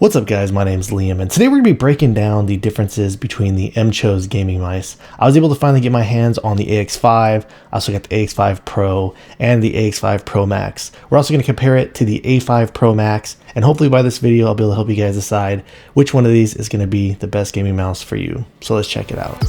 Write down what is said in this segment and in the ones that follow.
What's up guys, my name's Liam, and today we're going to be breaking down the differences between the Mchose gaming mice. I was able to finally get my hands on the AX5, I also got the AX5 Pro, and the AX5 Pro Max. We're also going to compare it to the A5 Pro Max, and hopefully by this video I'll be able to help you guys decide which one of these is going to be the best gaming mouse for you. So let's check it out.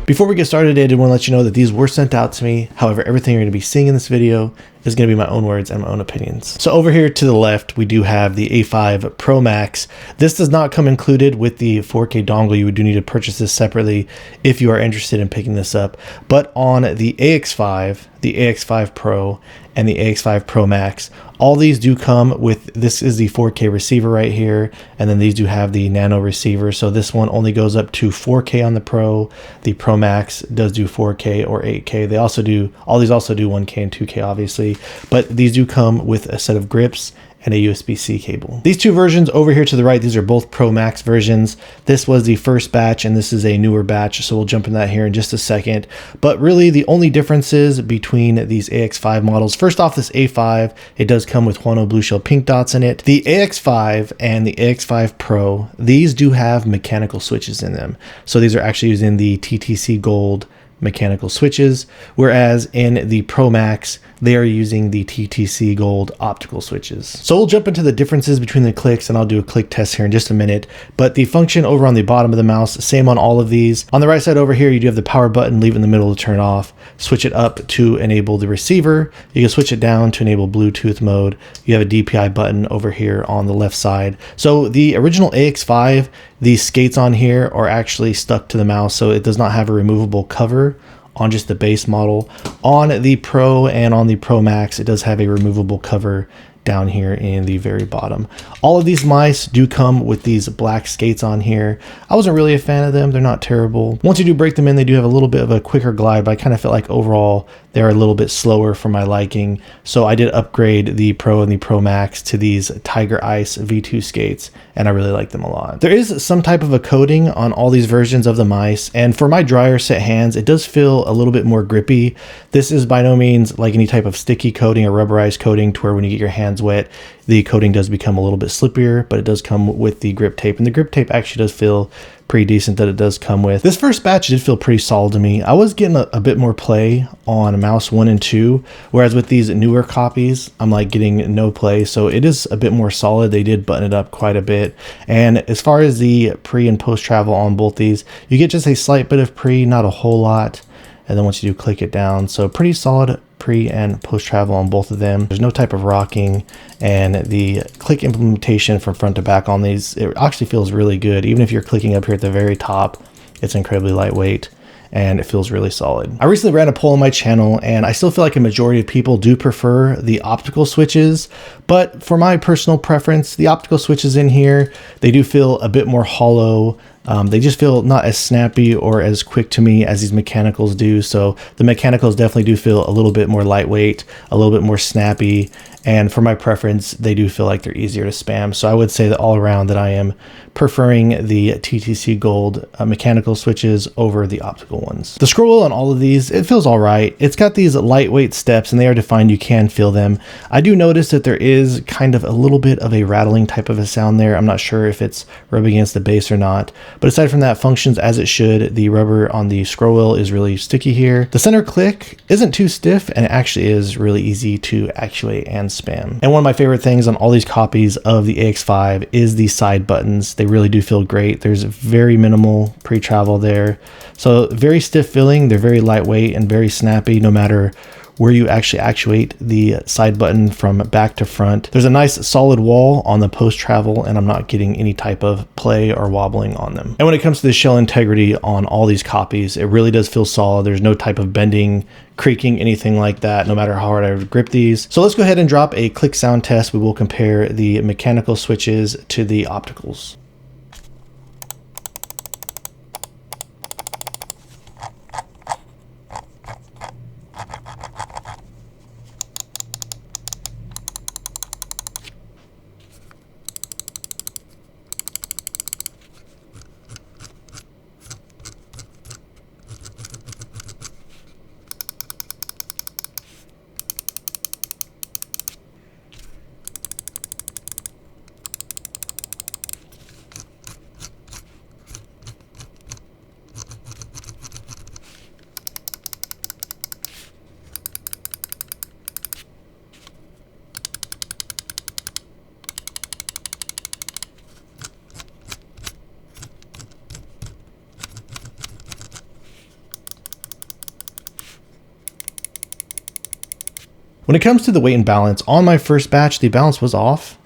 Before we get started, I did want to let you know that these were sent out to me. However, everything you're going to be seeing in this video is going to be my own words and my own opinions. So over here to the left, we do have the A5 Pro Max. This does not come included with the 4K dongle. You do need to purchase this separately if you are interested in picking this up. But on the AX5, the AX5 Pro, and the AX5 Pro Max, all these do come with, this is the 4K receiver right here, and then these do have the nano receiver. So this one only goes up to 4K on the Pro. The Pro Max does do 4K or 8K. They also do, all these also do 1K and 2K obviously, but these do come with a set of grips and a USB-C cable. These two versions over here to the right, these are both Pro Max versions. This was the first batch and this is a newer batch, so we'll jump into that here in just a second. But really the only differences between these AX5 models, first off, this A5, it does come with Huano Blue Shell pink dots in it. The AX5 and the AX5 Pro, these do have mechanical switches in them. So these are actually using the TTC Gold mechanical switches, whereas in the Pro Max, they are using the TTC Gold optical switches. So we'll jump into the differences between the clicks and I'll do a click test here in just a minute. But the function over on the bottom of the mouse, same on all of these. On the right side over here, you do have the power button, leave it in the middle to turn off, switch it up to enable the receiver. You can switch it down to enable Bluetooth mode. You have a DPI button over here on the left side. So the original AX5, these skates on here are actually stuck to the mouse, so it does not have a removable cover on just the base model. On the Pro and on the Pro Max, it does have a removable cover down here in the very bottom. All of these mice do come with these black skates on here. I wasn't really a fan of them. They're not terrible. Once you do break them in, they do have a little bit of a quicker glide, but I kind of felt like overall they're a little bit slower for my liking. So I did upgrade the Pro and the Pro Max to these Tiger Ice V2 skates, and I really like them a lot. There is some type of a coating on all these versions of the mice, and for my drier set hands, it does feel a little bit more grippy. This is by no means like any type of sticky coating or rubberized coating to where when you get your hands wet, the coating does become a little bit slippier, but it does come with the grip tape, and the grip tape actually does feel pretty decent that it does come with. This first batch did feel pretty solid to me. I was getting a bit more play on mouse 1 and 2, whereas with these newer copies, I'm like getting no play, so it is a bit more solid. They did button it up quite a bit. And as far as the pre and post travel on both these, you get just a slight bit of pre, not a whole lot. And then once you do click it down, so pretty solid pre and post travel on both of them. There's no type of rocking, and the click implementation from front to back on these, it actually feels really good. Even if you're clicking up here at the very top, it's incredibly lightweight and it feels really solid. I recently ran a poll on my channel and I still feel like a majority of people do prefer the optical switches, but for my personal preference, the optical switches in here, they do feel a bit more hollow. They just feel not as snappy or as quick to me as these mechanicals do. So the mechanicals definitely do feel a little bit more lightweight, a little bit more snappy. And for my preference, they do feel like they're easier to spam. So I would say that all around that I am preferring the TTC Gold mechanical switches over the optical ones. The scroll wheel on all of these, it feels all right. It's got these lightweight steps and they are defined. You can feel them. I do notice that there is kind of a little bit of a rattling type of a sound there. I'm not sure if it's rubbing against the base or not, but aside from that, functions as it should. The rubber on the scroll wheel is really sticky here. The center click isn't too stiff and it actually is really easy to actuate and spam. And one of my favorite things on all these copies of the AX5 is the side buttons. They really do feel great. There's very minimal pre-travel there. So very stiff feeling. They're very lightweight and very snappy no matter where you actually actuate the side button from back to front. There's a nice solid wall on the post travel and I'm not getting any type of play or wobbling on them. And when it comes to the shell integrity on all these copies, it really does feel solid. There's no type of bending, creaking, anything like that, no matter how hard I would grip these. So let's go ahead and drop a click sound test. We will compare the mechanical switches to the opticals. When it comes to the weight and balance, on my first batch, the balance was off.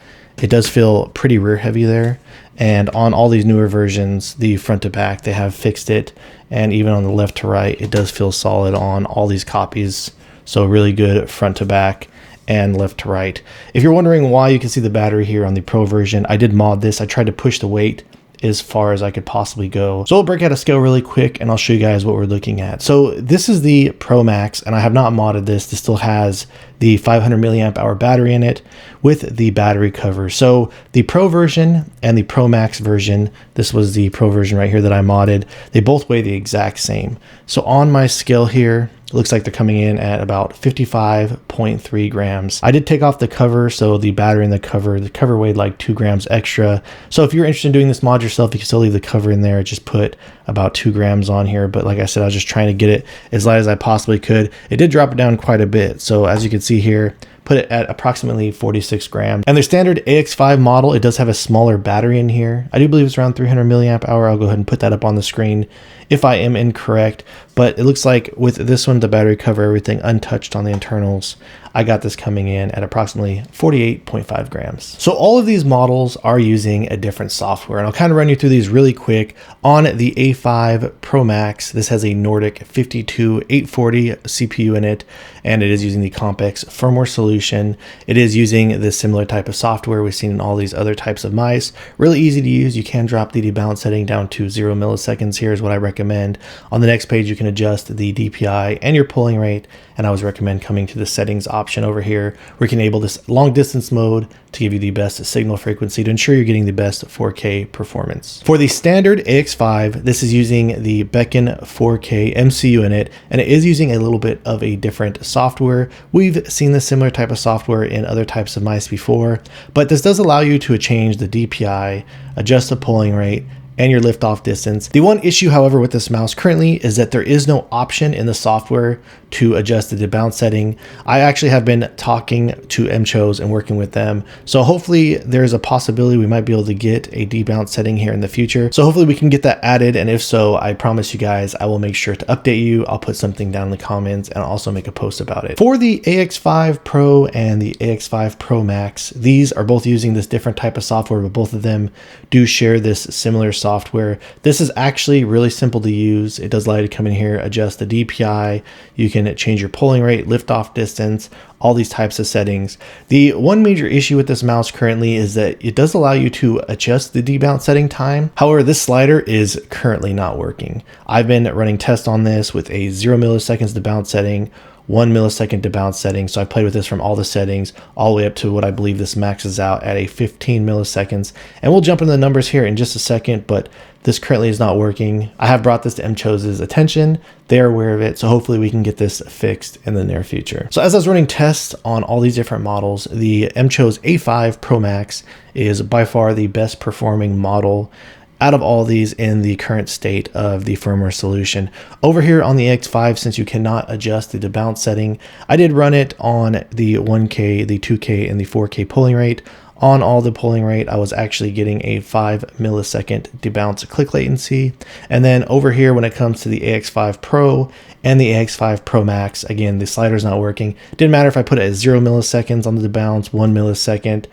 It does feel pretty rear heavy there. And on all these newer versions, the front to back, they have fixed it. And even on the left to right, it does feel solid on all these copies. So really good front to back and left to right. If you're wondering why you can see the battery here on the Pro version, I did mod this. I tried to push the weight as far as I could possibly go. So we'll break out a scale really quick and I'll show you guys what we're looking at. So this is the Pro Max, and I have not modded this. This still has the 500 milliamp hour battery in it with the battery cover. So the Pro version and the Pro Max version, this was the Pro version right here that I modded, they both weigh the exact same. So on my scale here, it looks like they're coming in at about 55.3 grams. I did take off the cover, so the battery in the cover weighed like 2 grams extra. So if you're interested in doing this mod yourself, you can still leave the cover in there. Just put about 2 grams on here. But like I said, I was just trying to get it as light as I possibly could. It did drop it down quite a bit. So as you can see here, put it at approximately 46 grams. And their standard AX5 model, it does have a smaller battery in here. I do believe it's around 300 milliamp hour. I'll go ahead and put that up on the screen if I am incorrect. But it looks like with this one, the battery cover, everything untouched on the internals, I got this coming in at approximately 48.5 grams. So all of these models are using a different software, and I'll kind of run you through these really quick. On the A5 Pro Max, this has a Nordic 52840 CPU in it, and it is using the Compex firmware solution. It is using this similar type of software we've seen in all these other types of mice. Really easy to use. You can drop the debalance setting down to 0 milliseconds. Here is what I recommend. On the next page, you can adjust the DPI and your polling rate, and I always recommend coming to the settings option over here where you can enable this long distance mode to give you the best signal frequency to ensure you're getting the best 4K performance. For the standard AX5, this is using the Beacon 4K MCU in it, and it is using a little bit of a different software. We've seen this similar type of software in other types of mice before, but this does allow you to change the DPI, adjust the polling rate, and your liftoff distance. The one issue, however, with this mouse currently is that there is no option in the software to adjust the debalance setting. I actually have been talking to Mchose and working with them. So hopefully there's a possibility we might be able to get a debalance setting here in the future. So hopefully we can get that added. And if so, I promise you guys, I will make sure to update you. I'll put something down in the comments and I'll also make a post about it. For the AX5 Pro and the AX5 Pro Max, these are both using this different type of software, but both of them do share this similar software. This is actually really simple to use. It does allow you to come in here, adjust the DPI. You can change your polling rate, liftoff distance, all these types of settings. The one major issue with this mouse currently is that it does allow you to adjust the debalance setting time. However, this slider is currently not working. I've been running tests on this with a 0 milliseconds debalance setting, 1 millisecond debalance setting. So I played with this from all the settings all the way up to what I believe this maxes out at a 15 milliseconds. And we'll jump into the numbers here in just a second, but this currently is not working. I have brought this to Mchose's attention. They're aware of it. So hopefully we can get this fixed in the near future. So as I was running tests on all these different models, the Mchose A5 Pro Max is by far the best performing model out of all these in the current state of the firmware solution. Over here on the AX5, since you cannot adjust the debalance setting, I did run it on the 1K, the 2K, and the 4K polling rate. On all the polling rate, I was actually getting a 5 millisecond debalance click latency. And then over here, when it comes to the AX5 Pro and the AX5 Pro Max, again, the slider's not working. Didn't matter if I put it at 0 milliseconds on the debalance, 1 millisecond.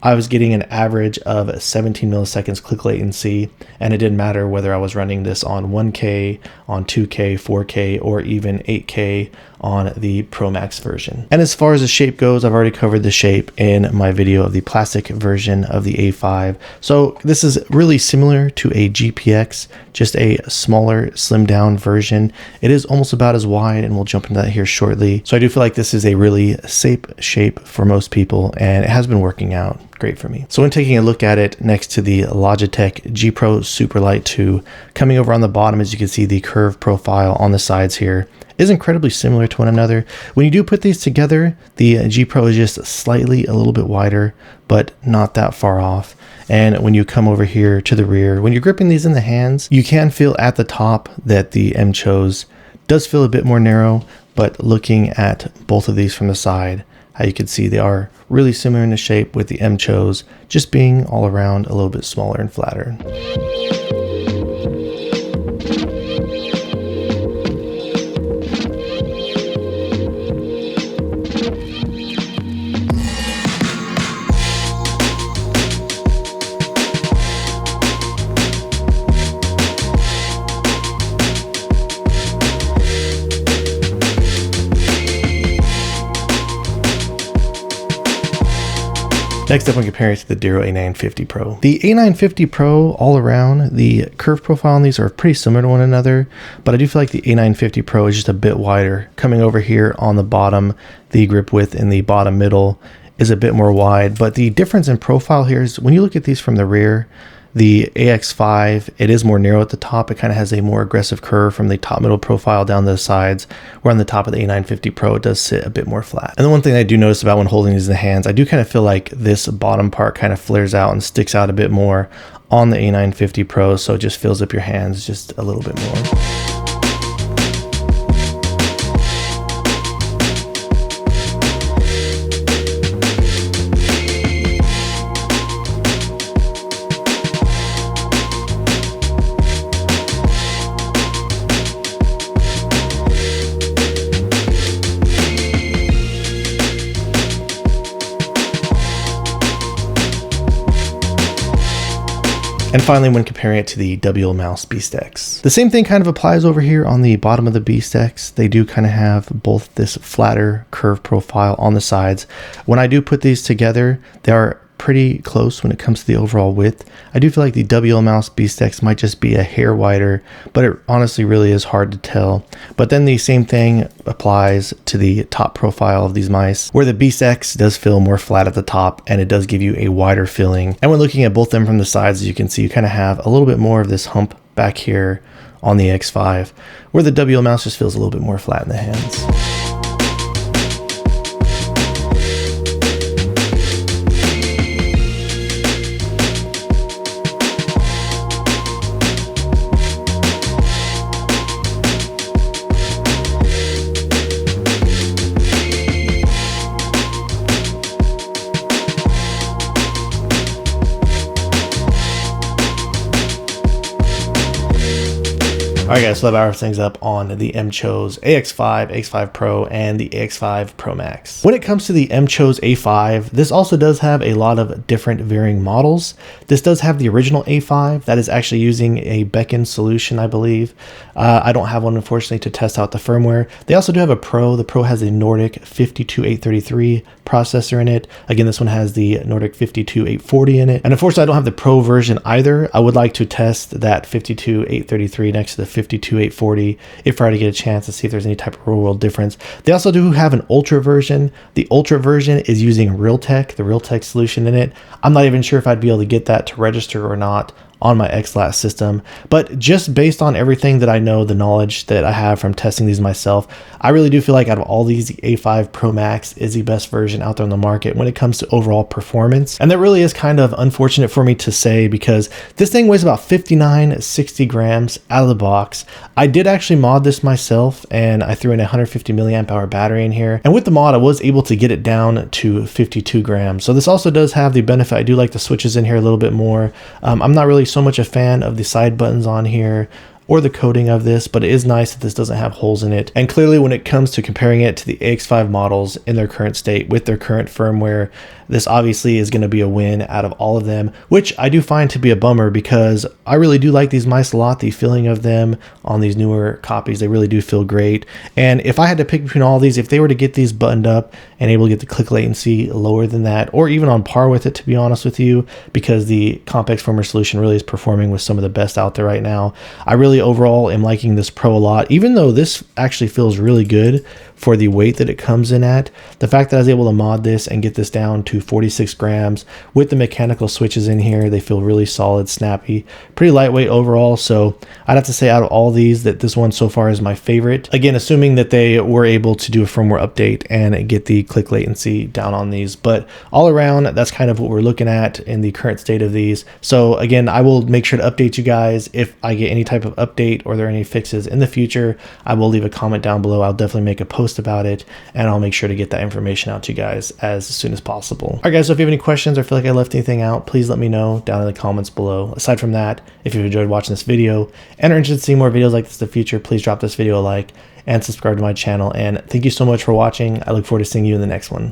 I was getting an average of 17 milliseconds click latency, and it didn't matter whether I was running this on 1K, on 2K, 4K, or even 8K on the Pro Max version. And as far as the shape goes, I've already covered the shape in my video of the plastic version of the A5. So this is really similar to a GPX, just a smaller, slimmed down version. It is almost about as wide, and we'll jump into that here shortly. So I do feel like this is a really safe shape for most people, and it has been working out great for me. So when taking a look at it next to the Logitech G Pro Superlight 2, coming over on the bottom, as you can see, the curve profile on the sides here is incredibly similar to one another. When you do put these together, the G Pro is just slightly a little bit wider, but not that far off. And when you come over here to the rear, when you're gripping these in the hands, you can feel at the top that the Mchose does feel a bit more narrow, but looking at both of these from the side, how you can see they are really similar in the shape, with the Mchose just being all around a little bit smaller and flatter. Next up, I'm comparing it to the Dareu A950 Pro. The A950 Pro, all around, the curve profile on these are pretty similar to one another, but I do feel like the A950 Pro is just a bit wider. Coming over here on the bottom, the grip width in the bottom middle is a bit more wide, but the difference in profile here is when you look at these from the rear, the AX5, it is more narrow at the top. It kind of has a more aggressive curve from the top middle profile down the sides, where on the top of the A950 Pro, it does sit a bit more flat. And the one thing I do notice about when holding these in the hands, I do kind of feel like this bottom part kind of flares out and sticks out a bit more on the A950 Pro, so it just fills up your hands just a little bit more. And finally, when comparing it to the WLmouse Beast X, the same thing kind of applies over here on the bottom of the Beast X. They do kind of have both this flatter curve profile on the sides. When I do put these together, they are pretty close when it comes to the overall width. I do feel like the WLmouse Beast X might just be a hair wider, but it honestly really is hard to tell. But then the same thing applies to the top profile of these mice, where the Beast X does feel more flat at the top and it does give you a wider feeling. And when looking at both of them from the sides, as you can see, you kind of have a little bit more of this hump back here on the X5, where the WLmouse just feels a little bit more flat in the hands. Alright guys, so that wraps things up on the Mchose AX5, AX5 Pro, and the AX5 Pro Max. When it comes to the Mchose A5, this also does have a lot of different varying models. This does have the original A5 that is actually using a beacon solution, I believe. I don't have one, unfortunately, to test out the firmware. They also do have a Pro. The Pro has a Nordic 52833 processor in it. Again, this one has the Nordic 52840 in it. And unfortunately, I don't have the Pro version either. I would like to test that 52833 next to the 52840 if I were to get a chance to see if there's any type of real world difference. They also do have an Ultra version. The Ultra version is using Realtek, the Realtek solution in it. I'm not even sure if I'd be able to get that to register or not on my XLAT system, but just based on everything that I know, the knowledge that I have from testing these myself, I really do feel like out of all these, the A5 Pro Max is the best version out there on the market when it comes to overall performance. And that really is kind of unfortunate for me to say, because this thing weighs about 59-60 grams out of the box. I did actually mod this myself, and I threw in a 150 milliamp hour battery in here, and with the mod I was able to get it down to 52 grams. So this also does have the benefit, I do like the switches in here a little bit more. I'm not really so much a fan of the side buttons on here or the coating of this, but it is nice that this doesn't have holes in it. And clearly when it comes to comparing it to the AX5 models in their current state with their current firmware, this obviously is going to be a win out of all of them, which I do find to be a bummer because I really do like these mice a lot. The feeling of them on these newer copies, they really do feel great. And if I had to pick between all these, if they were to get these buttoned up and able to get the click latency lower than that, or even on par with it, to be honest with you, because the Complex firmware solution really is performing with some of the best out there right now, I really overall am liking this Pro a lot, even though this actually feels really good for the weight that it comes in at. The fact that I was able to mod this and get this down to 46 grams with the mechanical switches in here, they feel really solid, snappy, pretty lightweight overall. So I'd have to say out of all these that this one so far is my favorite. Again, assuming that they were able to do a firmware update and get the click latency down on these. But all around, that's kind of what we're looking at in the current state of these. So again, I will make sure to update you guys if I get any type of update or there are any fixes in the future. I will leave a comment down below. I'll definitely make a post about it, and I'll make sure to get that information out to you guys as soon as possible. All right guys, so if you have any questions or feel like I left anything out, please let me know down in the comments below. Aside from that, if you've enjoyed watching this video and are interested in seeing more videos like this in the future, please drop this video a like and subscribe to my channel. And thank you so much for watching. I look forward to seeing you in the next one.